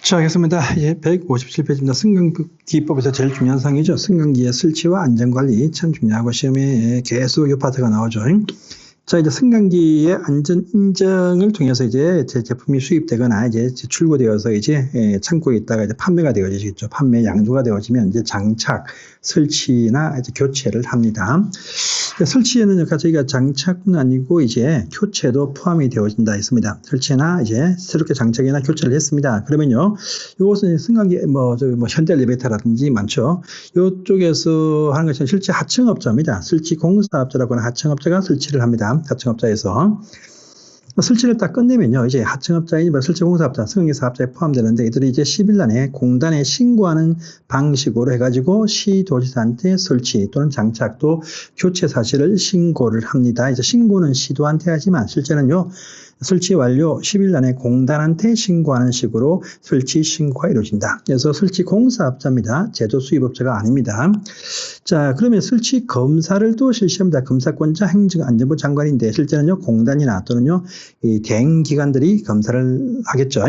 자, 하겠습니다. 예, 157페이지입니다. 승강기법에서 제일 중요한 사항이죠. 승강기의 설치와 안전관리 참 중요하고 시험에 계속 이 파트가 나오죠. 자, 이제 승강기의 안전 인증을 통해서 이제 제 제품이 수입되거나 이제 출고되어서 이제 창고에 있다가 이제 판매가 되어지겠죠. 판매 양도가 되어지면 이제 장착, 설치나 이제 교체를 합니다. 설치에는 저희가 장착은 아니고 이제 교체도 포함이 되어진다 했습니다. 설치나 이제 새롭게 장착이나 교체를 했습니다. 그러면요, 이것은 승강기 현대 엘리베이터라든지 많죠. 이쪽에서 하는 것은 실제 하청업자입니다. 설치 공사업자라고 하는 하청업자가 설치를 합니다. 하청업자에서 설치를 딱 끝내면요, 이제 하청업자인 설치공사업자, 승강기 사업자에 포함되는데 이들이 이제 10일 안에 공단에 신고하는 방식으로 해가지고 시도지사한테 설치 또는 장착 또 교체 사실을 신고를 합니다. 이제 신고는 시도한테 하지만 실제는요, 설치 완료 10일 안에 공단한테 신고하는 식으로 설치 신고가 이루어진다. 그래서 설치 공사업자입니다. 제조 수입업자가 아닙니다. 자, 그러면 설치 검사를 또 실시합니다. 검사권자 행정안전부 장관인데 실제는요, 공단이나 또는요, 이 대행기관들이 검사를 하겠죠.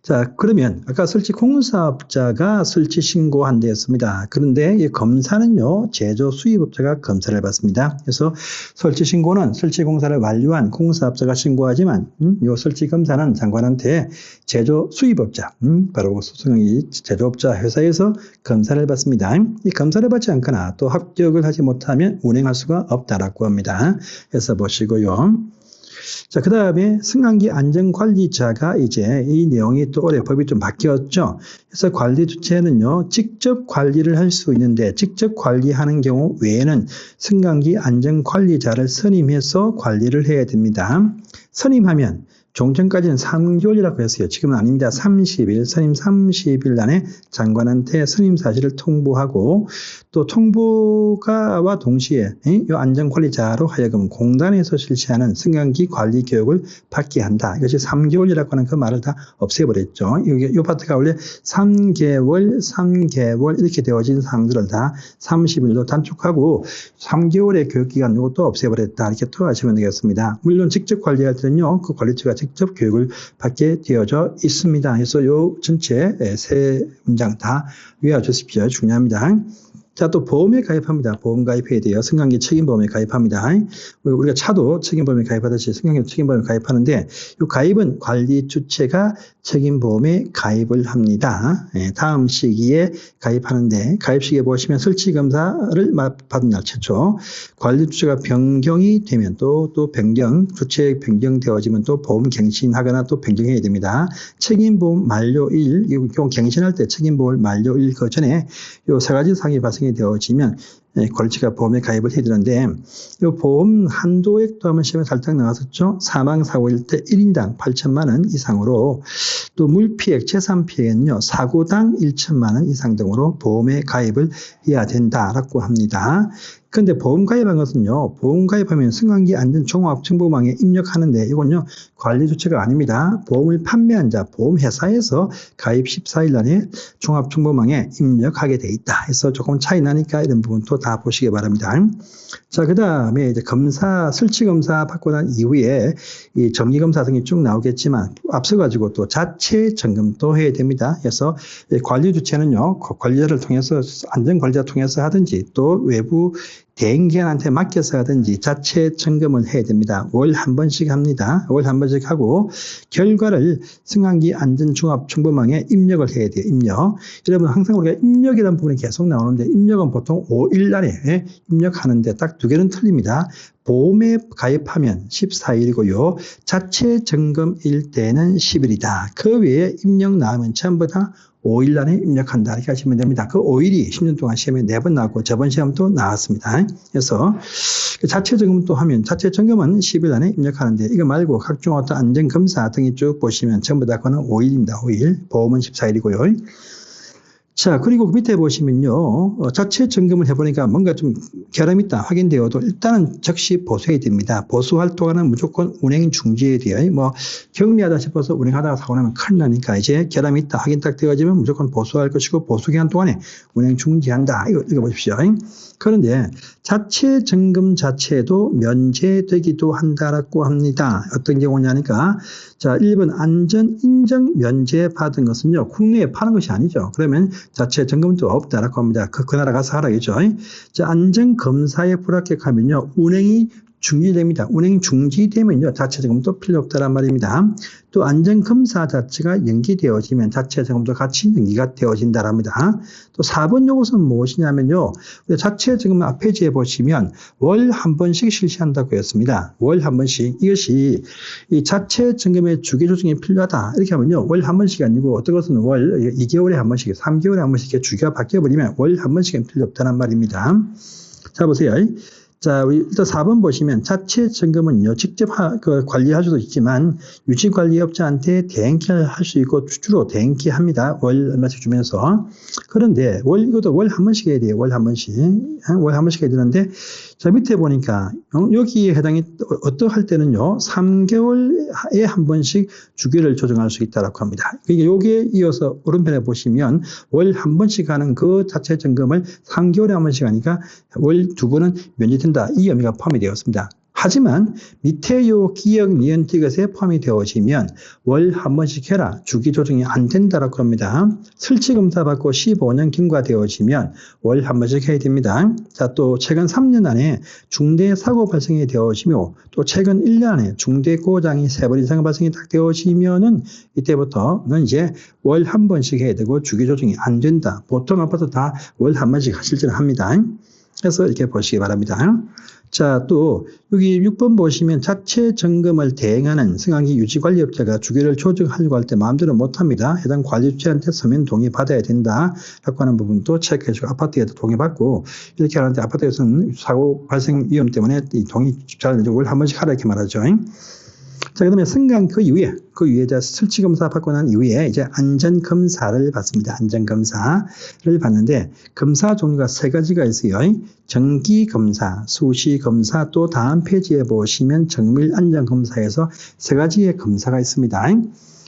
자, 그러면 아까 설치 공사업자가 설치 신고한 데였습니다. 그런데 이 검사는요, 제조 수입업자가 검사를 받습니다. 그래서 설치 신고는 설치 공사를 완료한 공사업자가 신고하지만 이 설치 검사는 장관한테 제조 수입업자, 바로 수승이 제조업자 회사에서 검사를 받습니다. 이 검사를 받지 않거나 또 합격을 하지 못하면 운행할 수가 없다라고 합니다. 그래서 보시고요. 자, 그 다음에 승강기 안전관리자가 이제 이 내용이 또 올해 법이 좀 바뀌었죠. 그래서 관리 주체는요, 직접 관리를 할 수 있는데 직접 관리하는 경우 외에는 승강기 안전관리자를 선임해서 관리를 해야 됩니다. 선임하면 종전까지는 3개월이라고 했어요. 지금은 아닙니다. 30일, 선임 30일 안에 장관한테 선임 사실을 통보하고 또 통보가와 동시에 이 안전관리자로 하여금 공단에서 실시하는 승강기 관리 교육을 받게 한다. 이것이 3개월이라고 하는 그 말을 다 없애버렸죠. 이 파트가 원래 3개월 이렇게 되어진 사항들을 다 30일로 단축하고 3개월의 교육기간 이것도 없애버렸다. 이렇게 투하하시면 되겠습니다. 물론 직접 관리할 때는요, 그 관리처가 직접 교육을 받게 되어져 있습니다. 그래서 요 전체 세 문장 다 외워주십시오. 중요합니다. 자, 또 보험에 가입합니다. 보험 가입해야 돼요. 승강기 책임보험에 가입합니다. 우리가 차도 책임보험에 가입하듯이 승강기 책임보험에 가입하는데 이 가입은 관리 주체가 책임보험에 가입을 합니다. 다음 시기에 가입하는데 가입 시기에 보시면 설치검사를 받은 날 최초, 관리 주체가 변경이 되면 또 변경, 주체 변경되어지면 또 보험 갱신하거나 또 변경해야 됩니다. 책임보험 만료일, 이거 갱신할 때 책임보험 만료일 그 전에 이 세 가지 사항이 발생이 되어지면 관리처가 보험에 가입을 해야 되는데 이 보험 한도액도 한번 시험에 살짝 나왔었죠. 사망사고일 때 1인당 8천만 원 이상으로 또 물피해, 재산피해는요, 사고당 1천만 원 이상 등으로 보험에 가입을 해야 된다라고 합니다. 그런데 보험 가입한 것은요, 보험 가입하면 승강기 안전 종합 정보망에 입력하는데 이건요, 관리 주체가 아닙니다. 보험을 판매한 자, 보험회사에서 가입 14일 안에 종합 정보망에 입력하게 돼 있다. 해서 조금 차이 나니까 이런 부분도 다 보시기 바랍니다. 자, 그 다음에 이제 설치 검사 받고 난 이후에 이 정기 검사 등이 쭉 나오겠지만 앞서가지고 또 자체 점검도 해야 됩니다. 그래서 관리 주체는요, 관리자를 통해서 안전관리자 통해서 하든지 또 외부 대행기관한테 맡겨서 하든지 자체 점검을 해야 됩니다. 월 한 번씩 합니다. 월 한 번씩 하고 결과를 승강기 안전종합정보망에 입력을 해야 돼요. 입력. 여러분 항상 우리가 입력이라는 부분이 계속 나오는데 입력은 보통 5일 안에 입력하는데 딱 두 개는 틀립니다. 보험에 가입하면 14일이고요. 자체 점검일 때는 10일이다. 그 외에 입력 나오면 전부 다 5일 안에 입력한다. 이렇게 하시면 됩니다. 그 5일이 10년 동안 시험에 4번 나왔고 저번 시험도 나왔습니다. 그래서 자체 점검 또 하면 자체 점검은 10일 안에 입력하는데 이거 말고 각종 어떤 안전검사 등이 쭉 보시면 전부 다 그거는 5일입니다. 5일. 보험은 14일이고요. 자, 그리고 밑에 보시면요. 자체 점검을 해보니까 뭔가 좀 결함이 있다 확인되어도 일단은 즉시 보수해야 됩니다. 보수 활동하는 무조건 운행 중지해야 돼요. 뭐 경미하다 싶어서 운행하다가 사고 나면 큰일 나니까 이제 결함이 있다 확인 딱 되어지면 무조건 보수할 것이고 보수 기간 동안에 운행 중지한다. 이거 읽어보십시오. 그런데 자체 점검 자체도 면제되기도 한다라고 합니다. 어떤 경우냐니까 자, 1번 안전 인정 면제 받은 것은요. 국내에 파는 것이 아니죠. 그러면 자체 점검도 없다라고 합니다. 그 나라 가서 하라겠죠. 자, 안전 검사에 불합격하면요. 운행이 중지됩니다. 운행 중지되면요. 자체 점검도 필요 없다란 말입니다. 또 안전 검사 자체가 연기되어지면 자체 점검도 같이 연기가 되어진다랍니다. 또 4번 요것은 무엇이냐면요. 자체 점검 앞페이지에 보시면 월 한 번씩 실시한다고 했습니다. 월 한 번씩. 이것이 이 자체 점검의 주기 조정이 필요하다. 이렇게 하면요. 월 한 번씩이 아니고 어떤 것은 월 2개월에 한 번씩, 3개월에 한 번씩 이렇게 주기가 바뀌어버리면 월 한 번씩은 필요 없다는 말입니다. 자, 보세요. 자, 우리 일단 4번 보시면 자체 점검은요, 직접 관리할 수도 있지만 유지관리업자한테 대행기를 할 수 있고 주로 대행기합니다. 월 얼마씩 주면서. 그런데 이것도 월 한 번씩 해야 돼요. 월 한 번씩. 월 한 번씩 해야 되는데, 자, 밑에 보니까 여기에 해당이 어떠할 때는요, 3개월에 한 번씩 주기를 조정할 수 있다고 합니다. 그러니까 여기에 이어서 오른편에 보시면 월 한 번씩 하는 그 자체 점검을 3개월에 한 번씩 하니까 월 2번은 면제된다. 이 의미가 포함이 되었습니다. 하지만 밑에 요 기억 니은 티귿에 포함이 되어지면 월 한 번씩 해라. 주기 조정이 안 된다라고 합니다. 설치 검사 받고 15년 경과되어지면 월 한 번씩 해야 됩니다. 자, 또 최근 3년 안에 중대 사고 발생이 되어지며 또 최근 1년 안에 중대 고장이 3번 이상 발생이 딱 되어지면은 이때부터는 이제 월 한 번씩 해야 되고 주기 조정이 안 된다. 보통 아파트 다 월 한 번씩 하실 줄 합니다. 그래서 이렇게 보시기 바랍니다. 자, 또 여기 6번 보시면 자체 점검을 대행하는 승강기 유지관리업자가 주기를 조정하려고 할 때 마음대로 못합니다. 해당 관리주체한테 서면 동의 받아야 된다라고 하는 부분도 체크해주고 아파트에도 동의받고 이렇게 하는데 아파트에서는 사고 발생 위험 때문에 이 동의 잘 안 되고 월 한 번씩 하라 이렇게 말하죠. 자, 그 다음에 승강 그 이후에 이제 설치검사 받고 난 이후에 이제 안전검사를 받습니다. 안전검사를 받는데 검사 종류가 3가지가 있어요. 정기검사, 수시검사, 또 다음 페이지에 보시면 정밀안전검사에서 3가지의 검사가 있습니다.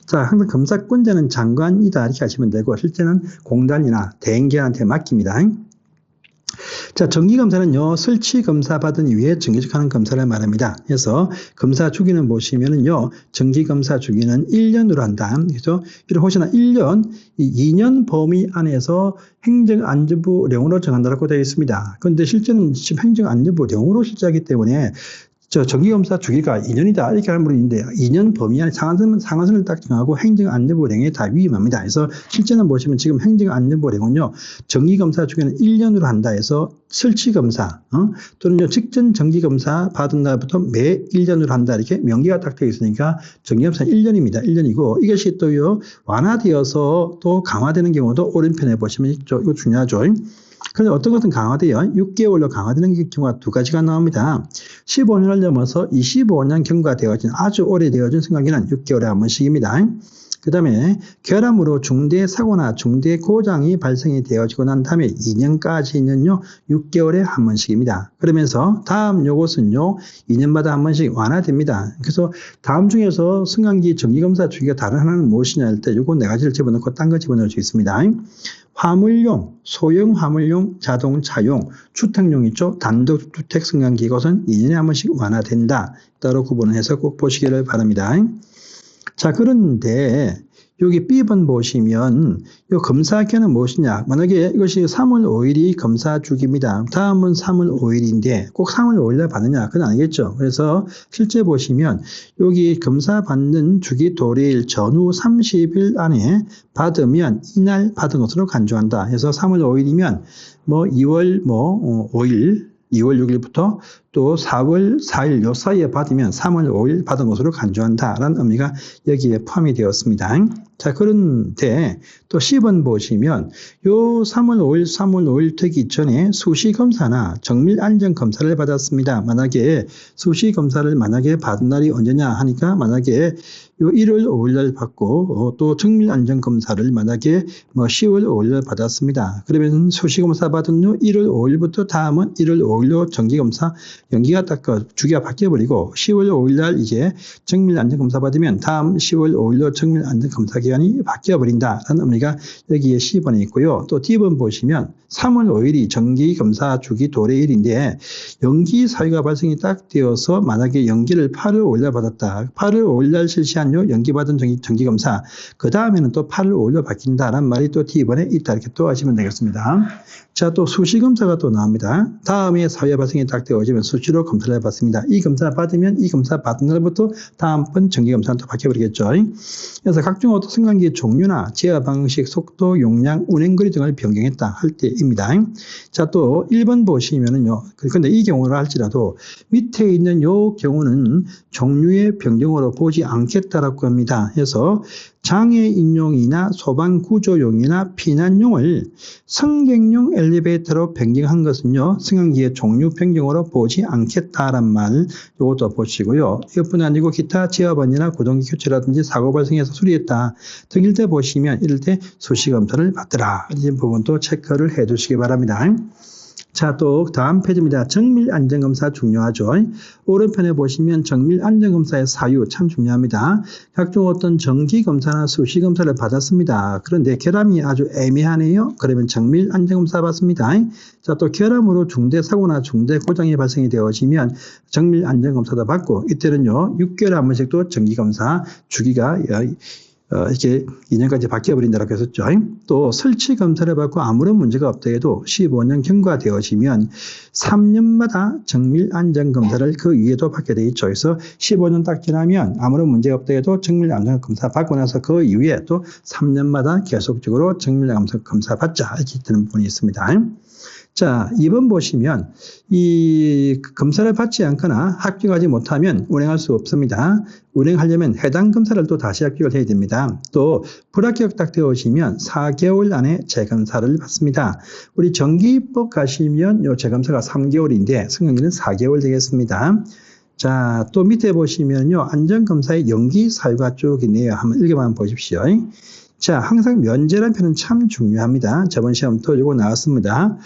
자, 항상 검사권자는 장관이다 이렇게 하시면 되고 실제는 공단이나 대행기한테 맡깁니다. 자, 정기검사는요, 설치검사 받은 이후에 정기적하는 검사를 말합니다. 그래서 검사 주기는 보시면은요, 정기검사 주기는 1년으로 한다. 그래서 이런 혹시나 1년, 2년 범위 안에서 행정안전부령으로 정한다고 되어 있습니다. 그런데 실제는 지금 행정안전부령으로 실시하기 때문에 정기검사 주기가 2년이다 이렇게 하는 분이 있는데 2년 범위 안에 상한선을 딱 정하고 행정안전부령에 다 위임합니다. 그래서 실제는 보시면 지금 행정안전부령은요 정기검사 주기는 1년으로 한다 해서 설치검사 또는요 직전 정기검사 받은 날부터 매 1년으로 한다 이렇게 명기가 딱 되어 있으니까 정기검사는 1년입니다. 1년이고 이것이 또요 완화되어서 또 강화되는 경우도 오른편에 보시면 있죠. 이거 중요하죠. 그런데 어떤 것은 강화돼요. 6개월로 강화되는 경우가 2가지가 나옵니다. 15년을 넘어서 25년 경과되어진 아주 오래되어진 승강기는 6개월에 한 번씩입니다. 그 다음에 결함으로 중대 사고나 중대 고장이 발생이 되어지고 난 다음에 2년까지는요 6개월에 한 번씩입니다. 그러면서 다음 요것은요 2년마다 한 번씩 완화됩니다. 그래서 다음 중에서 승강기 정기검사 주기가 다른 하나는 무엇이냐 할 때 요거 4가지를 집어넣고 딴 거 집어넣을 수 있습니다. 화물용, 소형 화물용, 자동차용, 주택용 있죠. 단독주택 승강기 이것은 2년에 한 번씩 완화된다. 따로 구분을 해서 꼭 보시기를 바랍니다. 자, 그런데 여기 B번 보시면 이 검사 기한은 무엇이냐? 만약에 이것이 3월 5일이 검사 주기입니다. 다음은 3월 5일인데 꼭 3월 5일날 받느냐? 그건 아니겠죠. 그래서 실제 보시면 여기 검사 받는 주기 도래일 전후 30일 안에 받으면 이날 받은 것으로 간주한다. 그래서 3월 5일이면 2월 5일 2월 6일부터 또 4월 4일 요 사이에 받으면 3월 5일 받은 것으로 간주한다라는 의미가 여기에 포함이 되었습니다. 자, 그런데 또 10번 보시면 요 3월 5일 되기 전에 수시검사나 정밀안전검사를 받았습니다. 만약에 수시검사를 받은 날이 언제냐 하니까 만약에 요 1월 5일 날 받고 또 정밀안전검사를 만약에 10월 5일 날 받았습니다. 그러면 수시검사 받은 요 1월 5일부터 다음은 1월 5일로 정기검사 연기가 주기가 바뀌어버리고 10월 5일 날 이제 정밀안전검사 받으면 다음 10월 5일로 정밀안전검사 기간이 바뀌어버린다라는 의미가 여기에 C번에 있고요. 또 D번 보시면 3월 5일이 정기검사 주기 도래일인데 연기 사유가 발생이 딱 되어서 만약에 연기를 8월 5일 날 받았다. 8월 5일 날 실시한 요 연기받은 정기검사 그 다음에는 또 8월 5일로 바뀐다라는 말이 또 D번에 있다 이렇게 또 하시면 되겠습니다. 자, 또 수시검사가 또 나옵니다. 다음에 사유 발생이 딱 되어지면 수시로 검사를 해봤습니다. 이 검사 받으면 이 검사 받은 날부터 다음번 정기검사는 또 바뀌어버리겠죠. 그래서 각종 어떤 승강기의 종류나 제어 방식, 속도, 용량, 운행거리 등을 변경했다 할 때입니다. 자, 또 1번 보시면은요. 근데 이 경우를 할지라도 밑에 있는 요 경우는 종류의 변경으로 보지 않겠다라고 합니다. 그래서 장애 인용이나 소방 구조용이나 피난용을 승객용 엘리베이터로 변경한 것은요, 승강기의 종류 변경으로 보지 않겠다란 말, 요것도 보시고요. 이것뿐 아니고 기타 제어반이나 구동기 교체라든지 사고 발생해서 수리했다 등일 때 보시면 이럴 때 수시검사를 받더라. 이 부분도 체크를 해 두시기 바랍니다. 자, 또 다음 페이지입니다. 정밀안전검사 중요하죠. 오른편에 보시면 정밀안전검사의 사유 참 중요합니다. 각종 어떤 정기검사나 수시검사를 받았습니다. 그런데 결함이 아주 애매하네요. 그러면 정밀안전검사 받습니다. 자, 또 결함으로 중대사고나 중대고장이 발생이 되어지면 정밀안전검사도 받고 이때는요 6개월에 한 번씩 또 정기검사 주기가 이렇게 2년까지 바뀌어버린다고 했었죠. 또 설치 검사를 받고 아무런 문제가 없다 해도 15년 경과되어지면 3년마다 정밀안전검사를 그 위에도 받게 돼 있죠. 그래서 15년 딱 지나면 아무런 문제가 없다 해도 정밀안전검사 받고 나서 그 이후에 또 3년마다 계속적으로 정밀안전검사 받자 이렇게 되는 부분이 있습니다. 자, 2번 보시면 이 검사를 받지 않거나 합격하지 못하면 운행할 수 없습니다. 운행하려면 해당 검사를 또 다시 합격을 해야 됩니다. 또 불합격 딱 되어지면 4개월 안에 재검사를 받습니다. 우리 정기법 가시면 요 재검사가 3개월인데 승강기는 4개월 되겠습니다. 자, 또 밑에 보시면요 안전검사의 연기 사유가 쭉 있네요. 한번 읽어만 보십시오. 자, 항상 면제라는 표현은 참 중요합니다. 저번 시험도 이거 나왔습니다.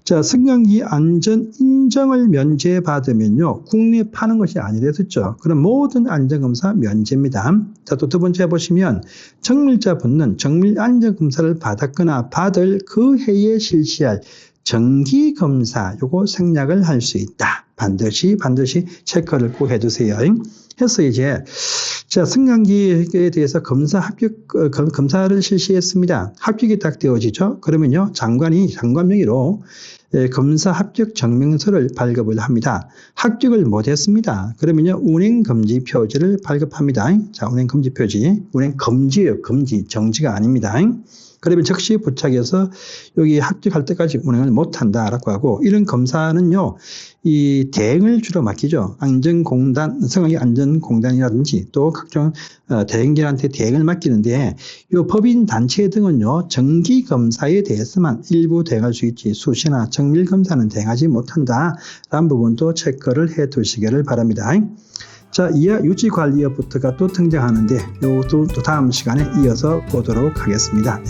자, 승강기 안전 인정을 면제받으면요, 국내에 파는 것이 아니랬었죠. 그럼 모든 안전검사 면제입니다. 자, 또 두 번째 보시면 정밀자 붙는 정밀안전검사를 받았거나 받을 그 해에 실시할 정기검사, 요거 생략을 할 수 있다. 반드시 체크를 꼭 해두세요. 해서 이제 자, 승강기에 대해서 검사를 실시했습니다. 합격이 딱 되어지죠. 그러면요, 장관 명의로 검사 합격 정명서를 발급을 합니다. 합격을 못했습니다. 그러면요, 운행금지 표지를 발급합니다. 자, 운행금지 표지, 운행금지예요. 금지, 정지가 아닙니다. 그러면 즉시 부착해서 여기 합격할 때까지 운행을 못한다라고 하고, 이런 검사는요, 이 대행을 주로 맡기죠. 안전공단, 승강기 안전공단이라든지 또 각종 대행들한테 대행을 맡기는데, 이 법인 단체 등은요, 정기 검사에 대해서만 일부 대행할 수 있지, 수시나 정밀 검사는 대행하지 못한다라는 부분도 체크를 해 두시기를 바랍니다. 자, 이하 유지관리업부터가 또 등장하는데, 이것도 또 다음 시간에 이어서 보도록 하겠습니다.